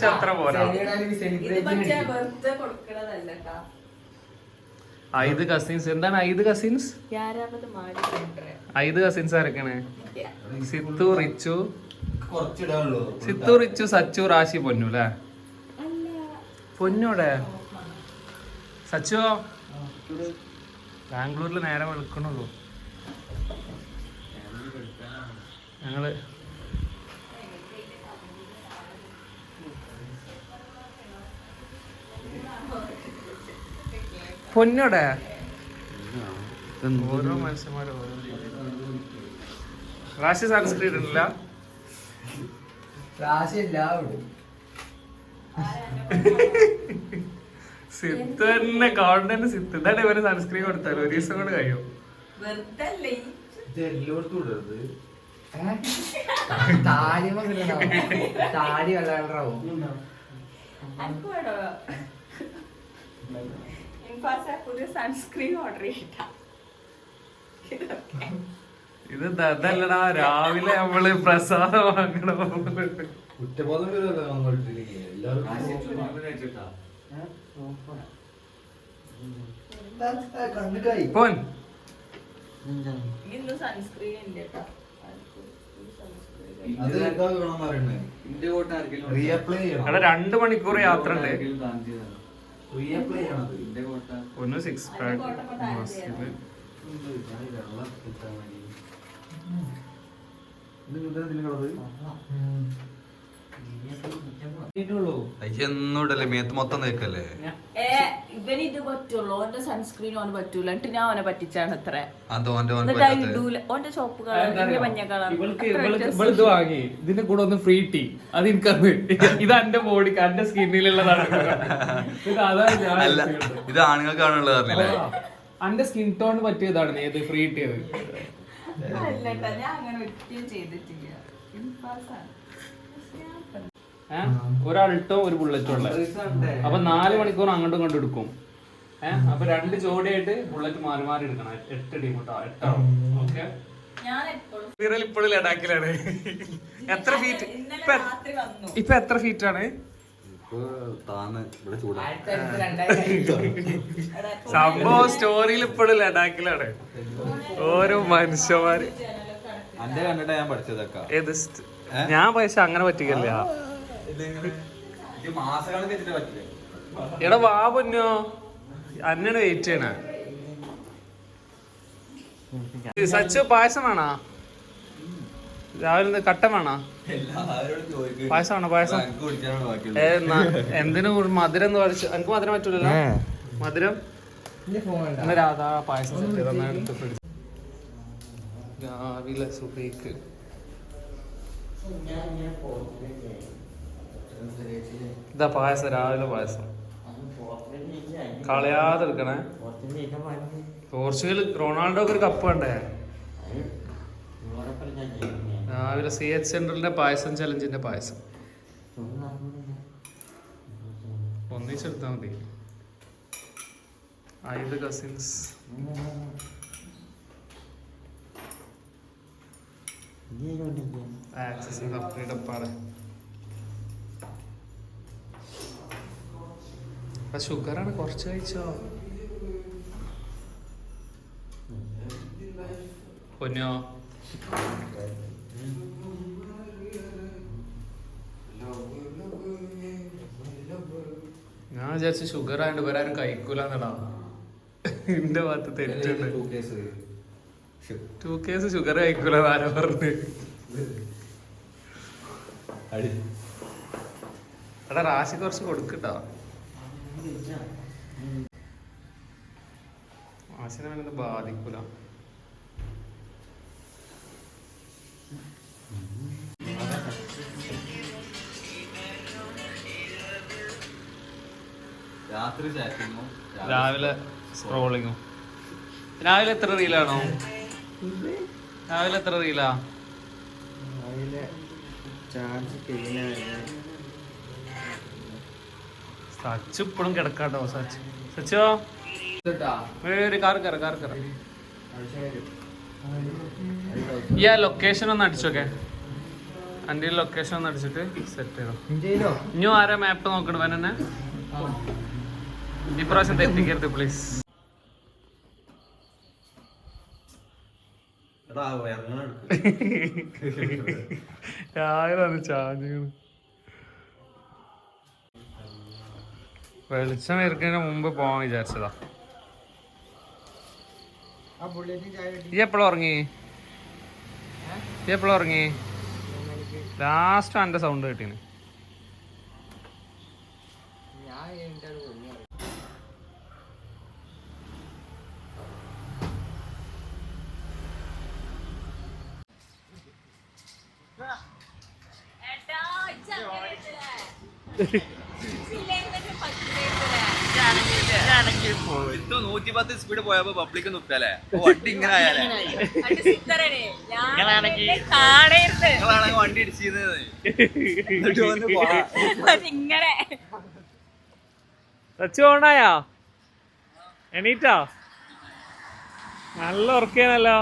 അത്ര പോരാ. 5 കസിൻസ്. എന്താണ് 5 കസിൻസ്? 5 കസിൻസ് ആരൊക്കെയാണ്? സിത്തു, റിച്ചു, സച്ചു, റാശി, പൊന്നു അല്ലേ? പൊന്നൂടെ സച്ചോ? ബാംഗ്ലൂരിൽ നേരെ വെളുക്കണുള്ളൂ. ഞങ്ങള് പൊന്നോടെ ഓരോ മനുഷ്യന്മാരും ഓരോ റാശി സൺസ്ക്രീൻ ഇല്ല. സിത്ത് തന്നെ കോണ്ടന്റ്. സിത്ത് ഇതാണ് ഇവര് സൺസ്ക്രീൻ കൊടുത്താലും ഒരു ദിവസം കൊണ്ട് കഴിയും. ഇത് അതല്ലടാ, രാവിലെ നമ്മള് പ്രസാദം വാങ്ങണം. അവിടെ 2 മണിക്കൂർ യാത്ര ഉണ്ട്. ഒന്ന് 6 പാക്ക് എന്നോടല്ലേ മേത്ത് മൊത്തം തേക്കല്ലേ? ഇവന് ഇത് പറ്റുള്ളൂ, ഓന്റെ സൺസ്ക്രീൻ ഓന് പറ്റൂല. എന്നിട്ട് ഞാൻ ഓനെ പറ്റിച്ചാണ് അത്ര. ഓന്റെ ചോപ്പ് കളർ, മഞ്ഞ കളർ വാങ്ങി. ഇതിന്റെ കൂടെ ഒന്ന് ഫ്രീ ടീ. അത് എനിക്കത് ഇത് എന്റെ ബോഡിക്ക് എന്റെ സ്കിന്നിലുള്ളതാണ്. ഇത് ആണുങ്ങൾക്കാണുള്ളത്. എന്റെ സ്കിൻ ടോൺ പറ്റിയതാണ് ഏത് ഫ്രീ ടീ. ഞാൻ അങ്ങനെ ഒറ്റയും ചെയ്തിട്ടില്ല. ഒരു അൾട്ടോ ഒരു ബുള്ളറ്റും ഉള്ള. അപ്പൊ 4 മണിക്കൂർ അങ്ങോട്ടും ഇങ്ങോട്ടും എടുക്കും. അപ്പൊ 2 ജോഡിയായിട്ട് ബുള്ളറ്റ് മാറി മാറി എടുക്കണം. 8 ടീം കേട്ടോ, 8 ആവും. ഓക്കെ. ഇപ്പോഴും ലഡാക്കിലാണ്. എത്ര ഫീറ്റ് ഇപ്പൊ എത്ര ഫീറ്റ് ആണ്? സംഭവം സ്റ്റോറിയിൽ ഇപ്പോഴും ലഡാക്കിലാണ്. ഓരോ മനുഷ്യന്മാര് ഞാൻ പൈസ അങ്ങനെ പറ്റിക്കല്ല. എടാ വാ പൊന്നോ, അന്നാണ് വെയിറ്റ് ചെയ്യണ. സച്ചു പായസം വേണോ? രാവിലെ കട്ടൻ വേണോ? പായസം വേണോ? പായസം എന്തിനു മധുരം എന്ന് പഠിച്ചു? എനിക്ക് മധുരം പറ്റൂലല്ലോ. മധുരം രാധാ പായസം സെറ്റ് ചെയ്ത് രാവിലെ സുബഹിക്ക്. ഇതാ പായസം, രാവിലെ പായസം കളയാതെ എടുക്കണേ. പോർച്ചുഗൽ റൊണാൾഡോക്ക് ഒരു കപ്പ് വേണ്ടേ? രാവിലെ CH സെന്ററിന്റെ പായസം ചലഞ്ചിന്റെ പായസം ഒന്നിച്ചെടുത്താ മതി. 5 കസിൻസ്. ആക്സസിന്റെ അപ്പയുടെ ഷുഗറാണ്, കുറച്ച് കഴിച്ചോ പൊന്നോ? ഞാൻ വിചാരിച്ചു ഷുഗർ ആയതുകൊണ്ട് ഇവരാരും കഴിക്കൂലെന്നടാ. എന്റെ ഭാഗത്ത് തെറ്റുണ്ട്. 2 കേസ് ഷുഗർ കഴിക്കൂല ആരോ പറഞ്ഞു. എടാ റാശി കുറച്ച് കൊടുക്കട്ടോ. റാശിനെ അങ്ങനെ ബാധിക്കൂല. രാവിലെ സ്ക്രോളിങ്ങും. രാവിലെ എത്ര റീലാണോ? രാവിലെ എത്ര റീലാ? സച്ചു ഇപ്പോഴും കിടക്കാട്ടോ. സച്ചോ ഒരു കാർ കയറ ഈ ആ ലൊക്കേഷൻ ഒന്ന് അടിച്ചോക്കെ. എൻ്റെ ലൊക്കേഷൻ ഒന്ന് അടിച്ചിട്ട് സെറ്റ് ചെയ്തോ. ഇനിയും ആരാ മാപ്പ് നോക്കണം തന്നെ ഇപ്രാവശ്യം തെറ്റിക്കരുത് പ്ലീസ്. വെളിച്ചം ഇറക്കുന്നതിന് മുമ്പ് പോവാൻ വിചാരിച്ചതാ. ഈ എപ്പോഴും ഉറങ്ങി? ലാസ്റ്റ് എന്റെ സൗണ്ട് കിട്ടീന്. സ്പീഡ് പോയപ്പോ പബ്ലിക് നിൽക്കല്ലേ വണ്ടി ഇങ്ങനെ ആയാലേ വണ്ടി ഇടിച്ചിരുന്നത്. ഓണായോ? എണീറ്റോ? നല്ല ഉറക്കേനല്ലോ.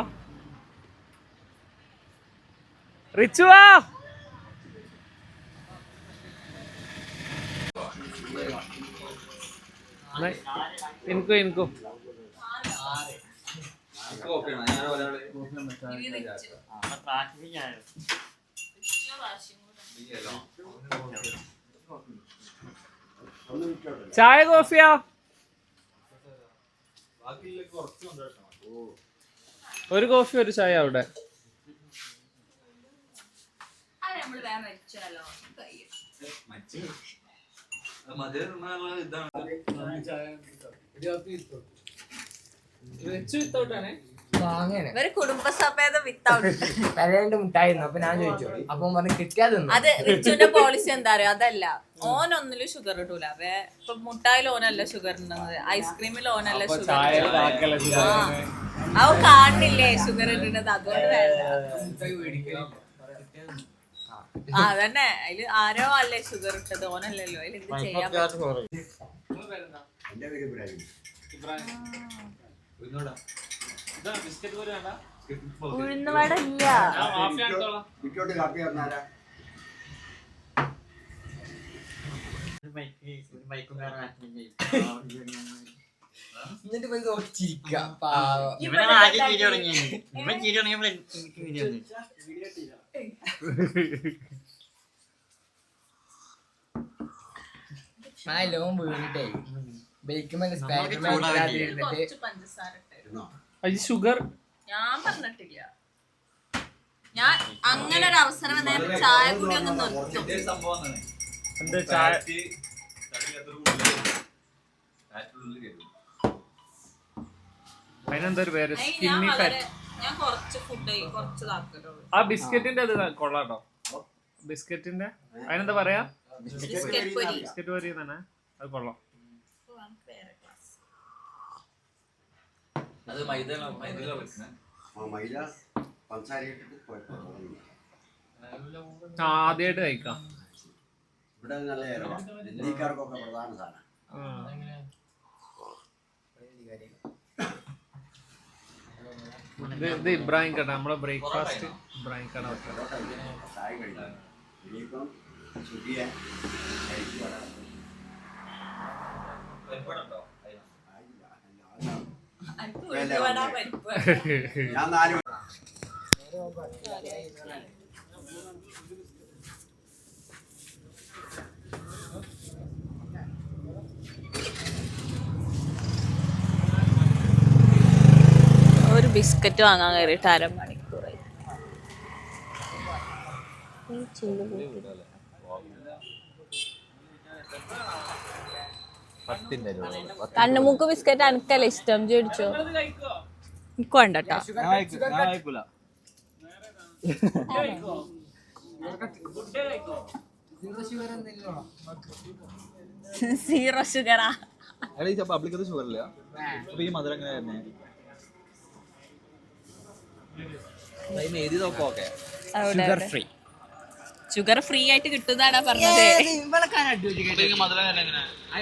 റിച്ചുവാ എനിക്കോ ചായ കോഫിയാ? ഒരു കോഫി ഒരു ചായ അവിടെ. കുടുംബസമേതം വിത്തൗട്ട് മുട്ടായിരുന്നു. അപ്പൊ ഞാൻ ചോദിച്ചു, അപ്പൊ പറഞ്ഞു കിട്ടിയാതെ. അത് റിച്ചുവിന്റെ പോളിസി എന്താ അറിയോ? അതല്ല, ഓനൊന്നിലും ഷുഗർ ഇടൂല. ഇപ്പൊ മുട്ടായിൽ ഓനല്ല ഷുഗർ ഇടുന്നത്, ഐസ്ക്രീമിൽ ഓനല്ല ഷുഗർ. അവ കാണില്ലേ ഷുഗർ ഇടുന്നത്, അതുകൊണ്ട് വേണ്ട. അതന്നെ, അതില് ആരോ അല്ലേ ഷുഗർ ഇട്ടത്, ഓനല്ലല്ലോ. അതിൽ എന്ത് ചെയ്യാൻ പറ്റും? ഉഴുന്നുവട ഇല്ല. എന്നിട്ട് പോയി ചിരിക്കാം. ലോൺ വീണിട്ടേ ഷുഗർ ഞാൻ പറഞ്ഞിട്ടില്ല. ഞാൻ അങ്ങനെ ഒരു അവസരം ചായ കൂടി ഒന്ന് നിർത്തും. അതിനെന്തൊരു പേര്? Skinny fat. ഞാൻ കുറച്ച് ഫുഡ് കുറച്ച് ഇതാക്കലുള്ളൂ. ആ ബിസ്ക്കറ്റിന്റെ അത് കൊള്ളാട്ടോ. ബിസ്ക്കറ്റിന്റെ അതിനെന്താ പറയാ? ബിസ്ക്കറ്റ് പൊരി തന്നെ. അത് കൊള്ളാം. ആദ്യമായിട്ട് കഴിക്കാം. ഇത് ഇബ്രാഹിം കട, നമ്മളെ ബ്രേക്ക്ഫാസ്റ്റ് ഇബ്രാഹിം കട. ഒരു ബിസ്ക്കറ്റ് വാങ്ങാൻ കയറിയിട്ട് 1/2 മണിക്കൂറായി. കണ്ണുമൂക്ക് ബിസ്ക്കറ്റ് എനിക്കല്ല ഇഷ്ടം. ചോദിച്ചോ? എനിക്ക് വേണ്ടട്ടോ. സീറോ ഷുഗറാ? ഷുഗർ ഇല്ല. ഈ മധുരം ഷുഗർ ഫ്രീ ആയിട്ട് കിട്ടുന്നതാണോ പറഞ്ഞത്?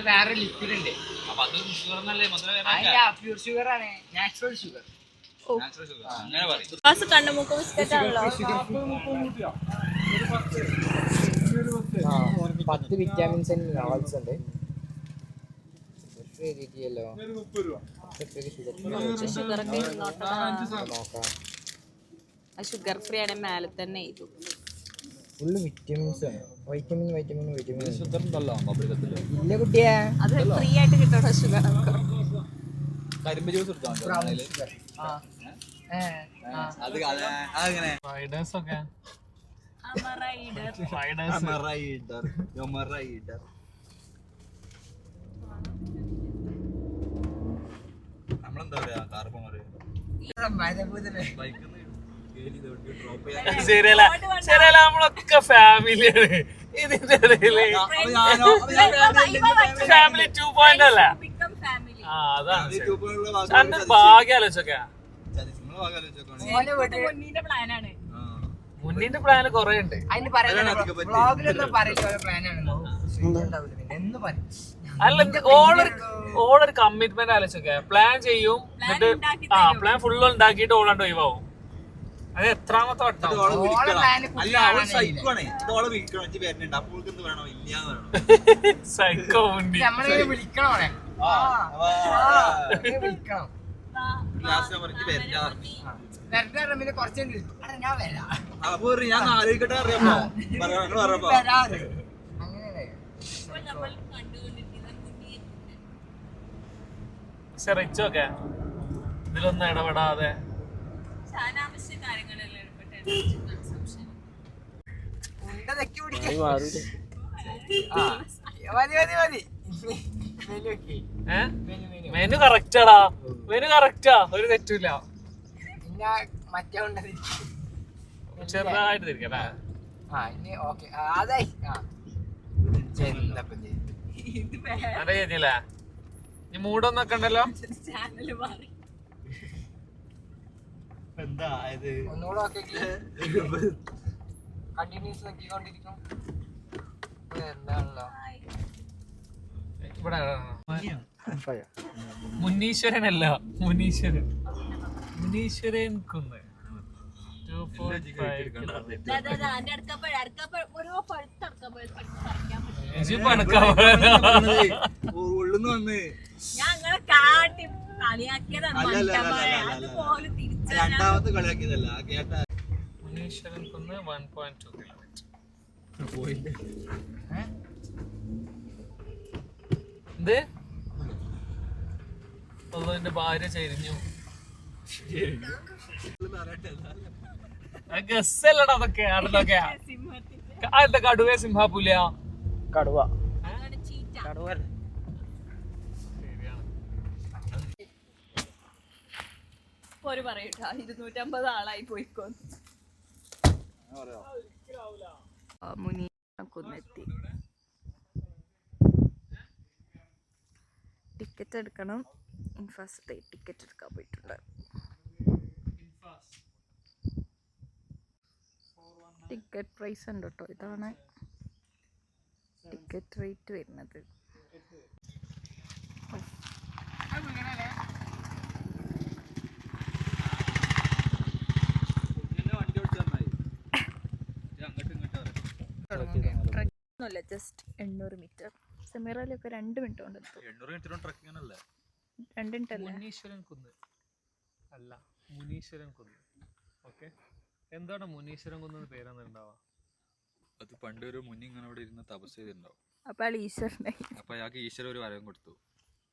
വേറെ ലിക്വിഡ് ഉണ്ട്. പ്യൂർ ഷുഗർ ആണ്, നാച്ചുറൽ ഷുഗർ. അങ്ങനെ പറയും. ക്ലാസ് കണ്ണുമുക്ക് ബിസ്ക്കറ്റ് ആണല്ലോ. 10 വിറ്റാമിൻസ് ആൻഡ് മിനറൽസ് ഉണ്ട്. എഴുതിയിട്ടില്ലല്ലോ. ഷുഗറൊക്കെ നോക്കാം. ഷുഗർ ഫ്രീ ആണ് മേലെ തന്നെ ചെയ്തു. ഫുള്ള് വിറ്റമിൻസ് ആണ്. വൈറ്റമിൻ ഷുഗർ ഉണ്ടല്ലോ പബ്ലിക്കത്തില്. ഇല്ല കുട്ടിയെ. അത് ഫ്രീ ആയിട്ട് കിട്ടണോ ഷുഗർ? കരിമ്പ് ജ്യൂസ് എടുത്തോ അത് അതെങ്ങനെ റൈഡേഴ്സ് ഒക്കെ നമ്മളെന്താ പറയാ കാർബോമറ് ശരിയല്ല ശരിയല്ല നമ്മളൊക്കെ ഫാമിലിയാണ് ഇതിന്റെ ഇടയില് ഫാമിലി 2 അല്ല ആ അതാണ് എന്റെ ഭാഗ്യം ആലോചിച്ചൊക്കെ മുന്നിന്റെ പ്ലാന് കൊറേ ഉണ്ട്. അതിന് വ്ളോഗിലൊന്നും പറയില്ല പ്ലാനാണെന്നോ. എന്ന് പറയും. അല്ല ഓളൊരു കമ്മിറ്റ്മെന്റ് ആലോചിച്ചൊക്കെ പ്ലാൻ ചെയ്യും എന്നിട്ട് പ്ലാൻ ഫുള്ള് ഉണ്ടാക്കിയിട്ട് ഓളാണ്ട് ഒഴിവാവും. അത് എത്രാമത്തെ വട്ടം സൈക്കോ മുന്നി നമ്മളിങ്ങനെ വിളിക്കണോ? വിളിക്കണം. കുറച്ച് ഞാൻ വരാം. ഞാൻ ആലോചിക്കട്ടെ അറിയാമോ അങ്ങനെയല്ലേ? പക്ഷെ റിച്ചൊക്കെ ഇതിലൊന്നും ഇടപെടാതെ മെനു കറക്റ്റാടാ. മെനു കറക്റ്റാ, ഒരു തെറ്റില്ല. പിന്നെ മറ്റേ ചെറുതായിട്ട് തിരിക്കല്ലേ? അതായി നല്ല കഴിഞ്ഞില്ലേ? ഈ മൂടൊന്നൊക്കെ ഉണ്ടല്ലോ. എന്താ ഒന്നുകൂടെ കണ്ടിന്യൂസ് നോക്കിക്കൊണ്ടിരിക്കും. എന്താണല്ലോ ഇവിടെ മുനീശ്വരനല്ല, മുനീശ്വരൻ കുന്ന് 2.5 ഉള്ളുന്ന് വന്ന് രണ്ടാമത്തെ കളിയാക്കിയതല്ല കേട്ട മുനീശ്വരൻ കുന്ന് 1.2 കിലോമീറ്റർ. എന്ത് എന്റെ ഭാര്യ ചരിഞ്ഞു. ഗസ്സല്ലടാ അതൊക്കെ. ആടലൊക്കെ എന്താ കടുവ സിംഹാപുലിയ കടുവ ഒരു പറയൂട്ടാ 250 ആളായി പോയിക്കോ. മുനി കുന്നെത്തി. ടിക്കറ്റ് എടുക്കണം. ഫസ്റ്റ് ടിക്കറ്റ് എടുക്കാൻ പോയിട്ടുണ്ട്. ടിക്കറ്റ് പ്രൈസ് ഉണ്ട് കേട്ടോ. ഇതാണ് ടിക്കറ്റ് റേറ്റ് വരുന്നത്. Just 800 metre. സെമിറയിലൊക്കെ 2 മിനിറ്റ് കൊണ്ട് എത്തും. 800 മീറ്റർ ട്രക്കിംഗ് അല്ലേ? 2 മിനിറ്റ് അല്ലേ? മുനീശ്വരൻ കുന്ന് അല്ല, മുനീശ്വരൻ കുന്ന്. ഓക്കെ, എന്താണ് മുനീശ്വരൻ കുന്ന് പേരാന്നുണ്ടാവാ? അത് പണ്ട് ഒരു മുനി ഇങ്ങനെ അവിടെ ഇരുന്ന് തപസ് ചെയ്തിട്ടുണ്ടാവും. അപ്പൊ ഈശ്വരനായി. അപ്പൊ അയാൾക്ക് ഈശ്വരൻ ഒരു വരം കൊടുത്തു.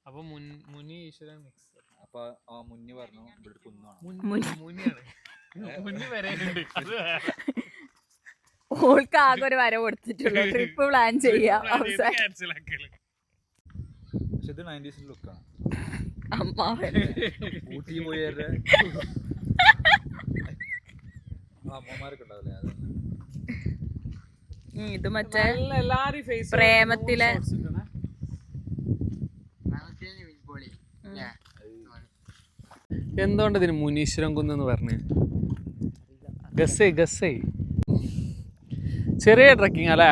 അപ്പൊ മുനി ഈശ്വരൻ മിക്സ്. അപ്പൊ ആ മുനി പറഞ്ഞു ഇവിടെ കുന്നാണ്. മുനിയാണ്. മുനി വരെയുണ്ട്. ഓൾക്ക് ആകെ ഒരു വര കൊടുത്തിട്ടുള്ളൂ. ട്രിപ്പ് പ്ലാൻ ചെയ്യാം. ഇത് 90s ലുക്കാണ്. ഊട്ടി പോയി അമ്മമാരൊക്കെ ഉണ്ടാവില്ലേ? ഇത് മറ്റേ പ്രേമത്തിലെ എന്തുകൊണ്ട് ഇതിന് മുനീശ്വരൻ കുന്ന് പറഞ്ഞ്? ഗസ്സേ ചെറിയ ട്രക്കിംഗ് അല്ലേ?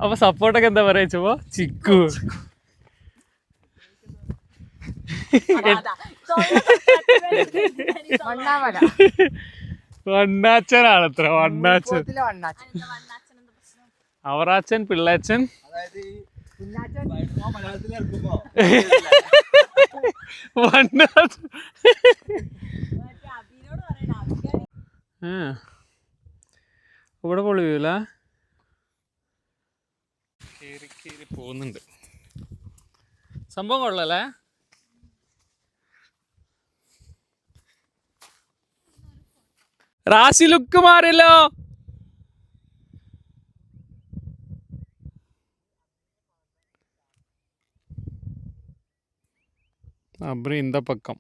അപ്പൊ സപ്പോർട്ടൊക്കെ എന്താ പറയാ? ചിക്കു വണ്ണാച്ചനാണത്ര വണ്ണാച്ചൻ. അവറാച്ചൻ പിള്ളാച്ചൻ വണ്ണാച്ചൻ. ഇവിടെ പൊളിയൂല കേറി കേറി പോകുന്നുണ്ട്. സംഭവം കൊള്ളല്ലേ? റാശി ലുക്ക് മാറിയല്ലോ. അബ്രി ഇന്ത പക്കം,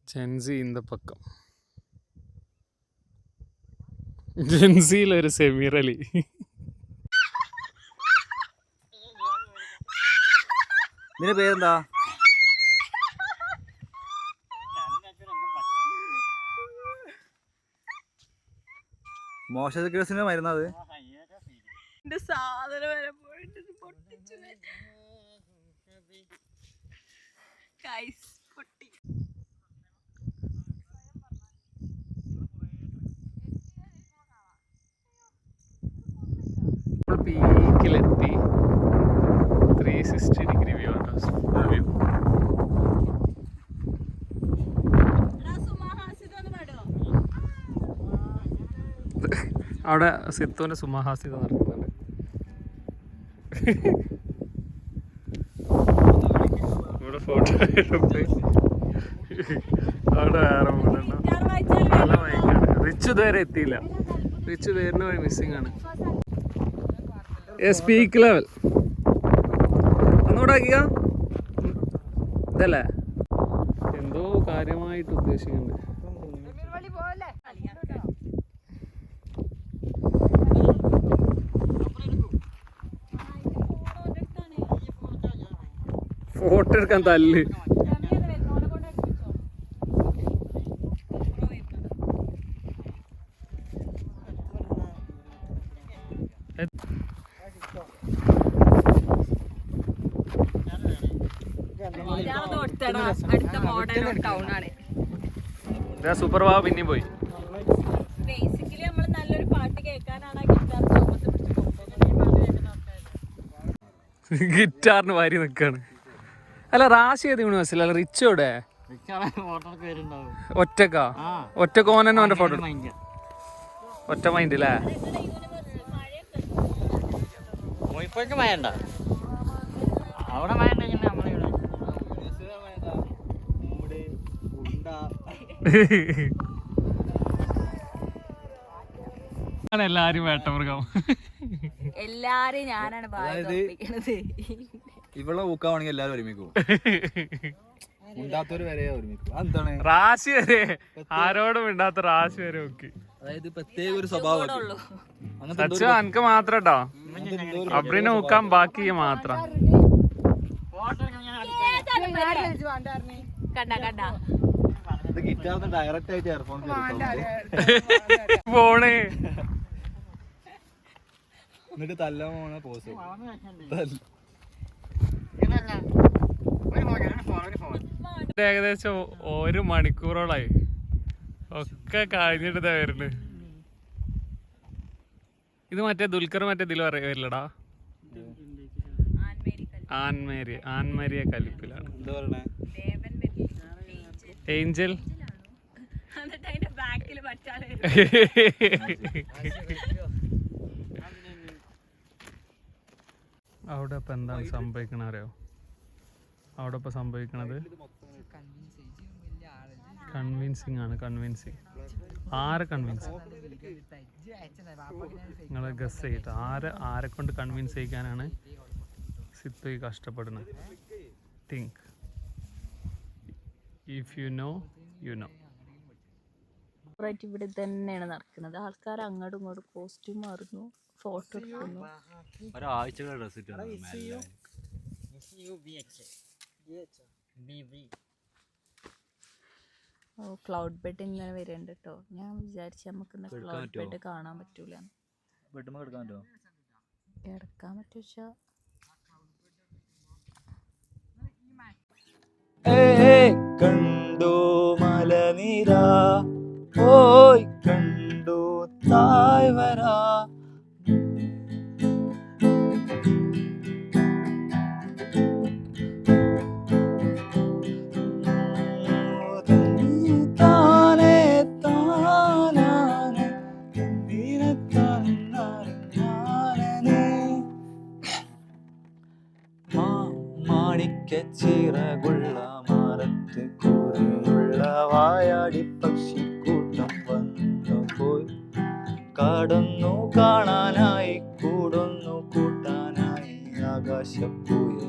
ജെൻസി ഇന്ത പക്കം. ജെൻസിയിലൊരു സെമീർ അലി. നിന്റെ പേരെന്താ? മോശ കേസിന് മരുന്നത് സാധനം വരെ പോയിട്ട് പൊട്ടിച്ചു പൊട്ടി. പീക്കിലെത്തി. 360 ഡിഗ്രി വ്യൂ ആണ്. Full view. അവിടെ സിത്തുവിന്റെ സുമഹാസിത നടക്കുന്നുണ്ട്. ഇവിടെ ഫോട്ടോ അവിടെ വേറെ നല്ല ഭയങ്കര. റിച്ച് ഇതുവരെ എത്തിയില്ല. റിച്ച് വരുന്ന വഴി മിസ്സിംഗ് ആണ്. സ്പീക്ക് ലെവൽ ഒന്നുകൂടെ ആക്കിയ ഇതല്ലേ എന്തോ കാര്യമായിട്ട് ഉദ്ദേശിക്കുന്നുണ്ട്. ഫോട്ടോ എടുക്കാൻ തല്ല്. അടുത്ത മോഡേൺ ടൗൺ ആണ്. സൂപ്പർ വാ പിന്നെയും പോയി. ബേസിക്കലി നമ്മൾ നല്ലൊരു പാട്ട് കേൾക്കാനാണ് ഗിറ്റാർ ഗിറ്റാറിന് വാരി നിൽക്കാണ്. അല്ല റാശി ഏത് യൂണിവേഴ്സിറ്റി? അല്ല റിച്ചോടെ ഒറ്റക്കാ? ഒറ്റ ഓനെ അവന്റെ ഫോട്ടോ ഒറ്റ മൈൻഡ് അല്ലേ? അവിടെ മഴ എല്ലാരും വേട്ടമൃഗം. എല്ലാരും ഞാനാണ് ഇവിടെ ഊക്കാണെങ്കിൽ എല്ലാരും ഒരുമിക്കും. ഉണ്ടാത്തവര് വരെ ഒരുമിക്കും. അതെന്താണ്? റാശി വരെ ആരോടും ഇണ്ടാത്ത റാശി വരെ ഒക്കെ. അതായത് പ്രത്യേക ഒരു സ്വഭാവം. സച്ചു അനക്ക് മാത്രം കേട്ടോ. അബ്രിനെ ഊക്കാൻ ബാക്കി മാത്രം. ഡയറക്റ്റ് ആയിട്ട് ഇയർഫോൺ ഫോണ് എന്നിട്ട് തല്ല പോണ പോസ്. ഏകദേശം 1 മണിക്കൂറോളായി. ഒക്കെ കഴിഞ്ഞിട്ട് വരുന്നു. ഇത് മറ്റേ ദുൽഖർ മറ്റേ ഇതിൽ വരില്ലടാ. ആൻമേരിയ കലിപ്പിലാണ്. ഏഞ്ചൽ അവിടെ ഇപ്പൊ എന്താണ് സംഭവിക്കണ അറിയോ? അവിടെ ഇപ്പൊ സംഭവിക്കണത് കൺവിൻസിങ് ആണ്. കൺവിൻസിങ് ആരെ കൺവിൻസ്? നിങ്ങളെ ഗസ് ചെയ്തിട്ട് ആരെ കൊണ്ട് കൺവിൻസ് ചെയ്യിക്കാനാണ് സിത്തു കഷ്ടപ്പെടുന്നത്? Think. If you know you know. ഇവിടെ തന്നെയാണ് നടക്കുന്നത്. ആൾക്കാർ അങ്ങോട്ടും ഇങ്ങോട്ടും കോസ്റ്റ്യൂം മാറുന്നു, ഫോട്ടോ എടുക്കുന്നു. ഒരാഴ്ചകളുടെ ഡ്രസ് ക്ലൗഡ് ബെഡ് ഇങ്ങനെ വരുന്നുണ്ട് കേട്ടോ. ഞാൻ വിചാരിച്ചു നമുക്ക് ക്ലൗഡ് ബെഡ് കാണാൻ പറ്റൂല. കിടക്കാൻ പറ്റുവെച്ചാ ചിറകുള്ള മാറത്ത് കൂറിയുള്ള വായാടി പക്ഷിക്കൂട്ടം വന്നു പോയി. കാടൊന്നു കാണാനായി കൂടൊന്നു കൂട്ടാനായി ആകാശപ്പൂച്ചു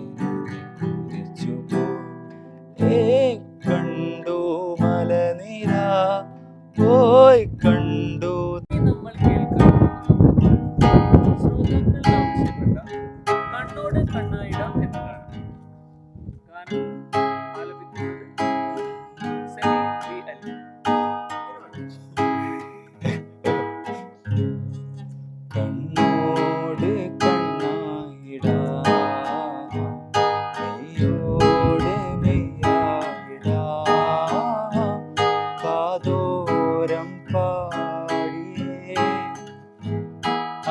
പോയി. കണ്ടു മലനിര പോയി കണ്ടു. നമ്മൾ കേൾക്കുന്നത് ശ്രോതാക്കൾ ആവശ്യപ്പെട്ട കണ്ണോട് കണ്ണായിടാം എന്നതാണ്. ഗാനം ആലപിക്കുന്നത് സെമി വി അലി. കണ്ണോട് കണ്ണായിടാ മെയ്യോട് മെയ്യായിടാ കാതോരം പാടിയേ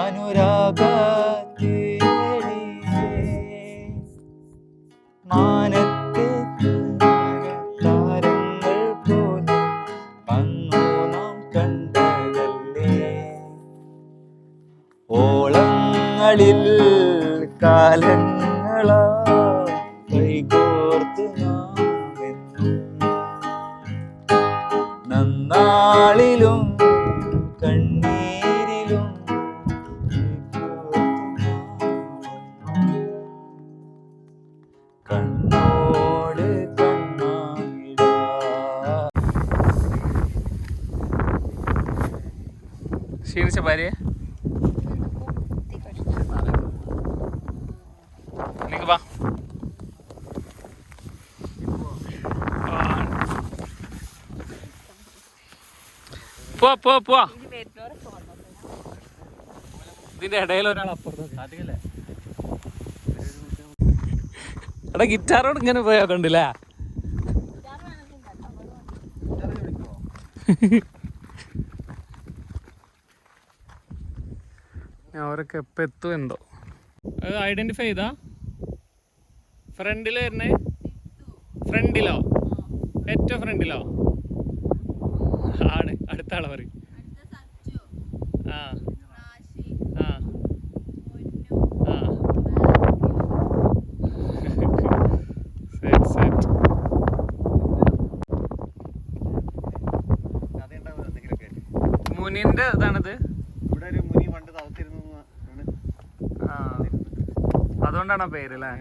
അനുരാഗത്തേടിയേ മാനത്തെ താരങ്ങൾ പോലെ അന്നു നാം കണ്ടതല്ലേ. ഓളങ്ങളിൽ കാലങ്ങളാ കൈകോർത്ത് നാമെന്നും നന്നാളിലും കണ്ണീരിലും കണ്ണോട് കണ്ണായിടാ. ക്ഷീണിച്ച ഭാര്യ നിനക്ക് വാ. പോവാ ഇതിന്റെ ഇടയിൽ ഒരാൾ അപ്പുറത്ത്. എടാ ഗിറ്റാറോട് ഇങ്ങനെ പോയാ കണ്ടില്ലേ? അവരൊക്കെ എപ്പോ എത്തും എന്തോ. അത് ഐഡന്റിഫൈ ചെയ്താ ഫ്രണ്ടില് വരുന്നേ? ഫ്രണ്ടിലോ? ഏറ്റവും ഫ്രണ്ടിലോ? ആണ്. അടുത്ത ആളെ പറയും. ആ ആ ആ സെറ്റ് സെറ്റ്. മുനിന്റെ ഇതാണിത്. ഇവിടെ ഒരു മുനി പണ്ട് താമസിച്ചിരുന്നു. ആ അതുകൊണ്ടാണ് പേര് അല്ലേ?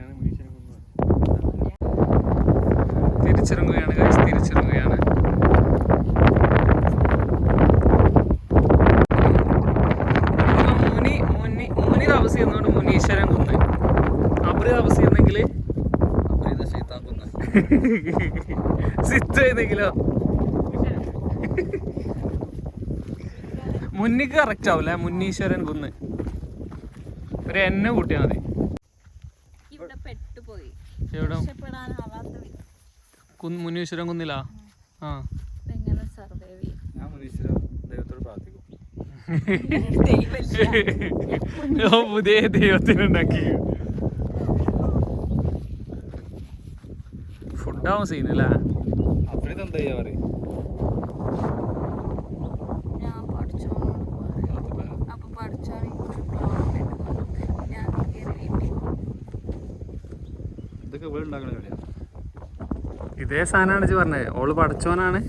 തിരിച്ചിറങ്ങുകയാണ് guys, തിരിച്ചിറങ്ങുകയാണ്. മുനി താമസിക്കുന്നതുകൊണ്ട് മുനീശ്വരൻ കുന്ന്. അബ്രി താമസിക്കുന്നെങ്കിൽ സിത്ത് ചെയ്തെങ്കിലോ മുന്നിക്ക് കറക്റ്റ് ആവൂലേ? മുന്നീശ്വരൻ കുന്ന് ഒരു എന്നെ കൂട്ടിയാ മതി. ഇവിടെ പെട്ടുപോയി. എവിടെ? രക്ഷപ്പെടാനാവാത്ത വിധം. മുനീശ്വരൻ കുന്നിലാ? ആ എങ്ങനെ സർവൈവ് ചെയ്യും? ഞാൻ മുനീശ്വരൻ ദൈവത്തോട് പ്രാർത്ഥിക്കും. പുതിയ ദൈവത്തിനുണ്ടാക്കി ഫുഡാവും സീനല്ലേ? അപ്പഴെന്താ ചെയ്യാ പറയും. ഞാൻ പഠിച്ചോളോട് പറയും. അപ്പൊ പഠിച്ചോളെ എനിക്കൊരു പ്ലോട്ട് ഞാൻ കയറി വീട്ടിൽ. ഇതൊക്കെ ഇവിടെ ഉണ്ടാക്കണ കളിയാ. ഇതേ സാധനമാണ് പറഞ്ഞത്. ഓള് പഠിച്ചോനാണ്.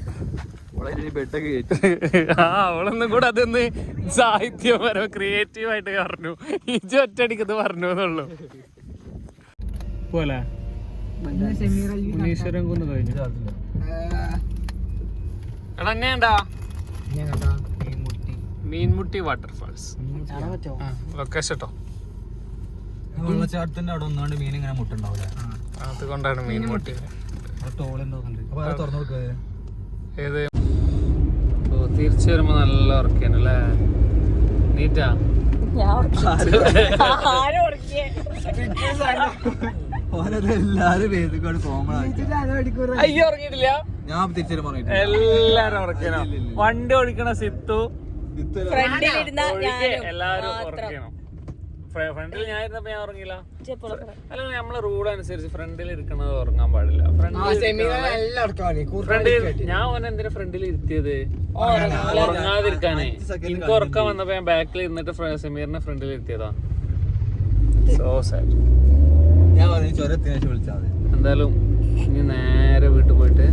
ബെഡൊക്കെ കയറ്റി. ആ അവളൊന്നും കൂടെ അതൊന്ന് സാഹിത്യപരോ ക്രിയേറ്റീവായിട്ട് പറഞ്ഞു. ഇജ് ഒറ്റടിക്കത് പറഞ്ഞു എന്നുള്ളൂ. പോലെ മുനീശ്വരൻ കുന്ന് കഴിഞ്ഞു. എടാ എന്നെയാണ്ടാ മീൻമുട്ടി വാട്ടർഫാൾസ് ലൊക്കേഷൻ കേട്ടോ. വെള്ളച്ചാട്ടത്തിന്റെ അവിടെ ഒന്നാണ്ട് മീൻ ഇങ്ങനെ മുട്ടുണ്ടാവില്ല. അതുകൊണ്ടാണ് മീൻമുട്ടി. ഏത് തിരിച്ചു വരുമ്പോ നല്ല ഉറക്കാനല്ലേ? നീറ്റാ? അയ്യോ ഉറങ്ങിയിട്ടില്ല. ഞാൻ തിരിച്ചു എല്ലാരും ഉറക്കണോ? വണ്ടി ഓടിക്കണ സിത്തു ഫ്രണ്ടിലിരുന്ന എല്ലാരും ഉറക്കണം. ഫ്രണ്ടിൽ ഞാൻ ഇരുന്നപ്പോ ഞാൻ ഉറങ്ങിയില്ല. അല്ല നമ്മളെ റൂൾ അനുസരിച്ച് ഫ്രണ്ടിൽ ഇരിക്കണത് ഉറങ്ങാൻ പാടില്ല. ഫ്രണ്ടിൽ ഞാൻ ഓനെ എന്തിനാ ഫ്രണ്ടിൽ ഇരുത്തിയത്? ഉറങ്ങാതിരിക്കാനേ. എനിക്ക് ഉറക്കം വന്നപ്പോ ഞാൻ ബാക്കിൽ ഇരുന്നിട്ട് സമീറിനെ ഫ്രണ്ടിൽ ഇരുത്തിയതാ. So sad. ഞാൻ ചുരത്തിന് വിളിച്ചാൽ എന്തായാലും ഇനി നേരെ വീട്ടിൽ പോയിട്ട്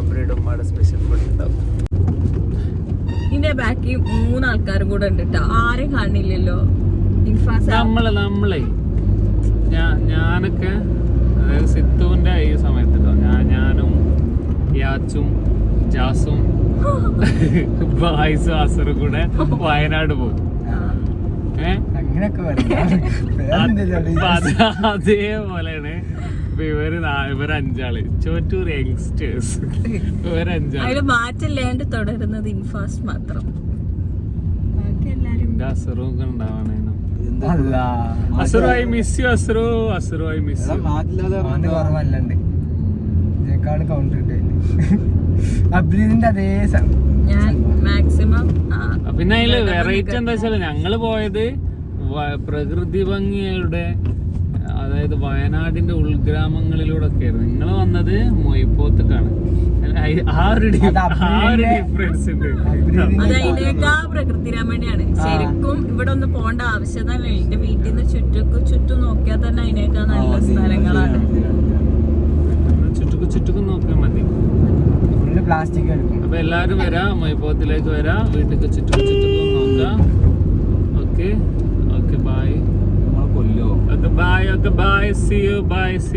അബ്രയുടെ ഉമ്മയുടെ സ്പെഷ്യൽ ഫുഡ് ഉണ്ടാവും. ഇതിന്റെ ബാക്കിൽ 3 ആൾക്കാരും കൂടെ ഉണ്ട് കേട്ടോ. ആരും കാണില്ലല്ലോ. നമ്മളെ ഞാനൊക്കെ അതായത് സിത്തുവിന്റെ ഈ സമയത്ത് ട്ടോ, ഞാനും യാച്ചും ജാസും ബായ്സും അസറും കൂടെ വയനാട് പോകും. അങ്ങനെയൊക്കെ അതേപോലെയാണ് ഇവര് 5 ചോറ്റൂർ യങ്സ്റ്റേഴ്സ്. ഇവര് 5 അതില് മാറ്റില്ലാണ്ട് തുടരുന്നത് ഇൻഫാസ്റ്റ് മാത്രം. അസറും ഒക്കെ ഉണ്ടാവണേനു. Azhar I miss you. Azhar I miss you. കുറവല്ലണ്ട് ഇതിനേക്കാൾ കൗണ്ടർ അബ്രീദിന്റെ അതേ ഞാൻ മാക്സിമം പിന്നെ അതില് വെറൈറ്റി എന്താ വെച്ചാല് ഞങ്ങള് പോയത് പ്രകൃതി ഭംഗിയുടെ അതായത് വയനാടിന്റെ ഉൾഗ്രാമങ്ങളിലൂടെ ഒക്കെ ആയിരുന്നു. നിങ്ങൾ വന്നത് മൊയ്പോത്തേക്കാണ്. ആ ഒരു ഡിഫറൻസ് ഉണ്ട്. അത് അതിനേക്കാ പ്രകൃതി രമണിയാണ്. ശരിക്കും ഇവിടെ ഒന്ന് പോകേണ്ട ആവശ്യം തന്നെ. എന്റെ വീട്ടിൽ നിന്ന് ചുറ്റും നോക്കിയാൽ തന്നെ അതിനേക്കാ നല്ല സ്ഥലങ്ങളാണ്. ചുറ്റുക്കും നോക്കിയാൽ മതി. പ്ലാസ്റ്റിക് അപ്പൊ എല്ലാരും വരാം, മൊയ്പോത്തിലേക്ക് വരാം, വീട്ടിലേക്ക് ചുറ്റും നോക്കാം. Okay bye. നമ്മളെ കൊല്ലോ. Okay, bye. See you. Bye. See you.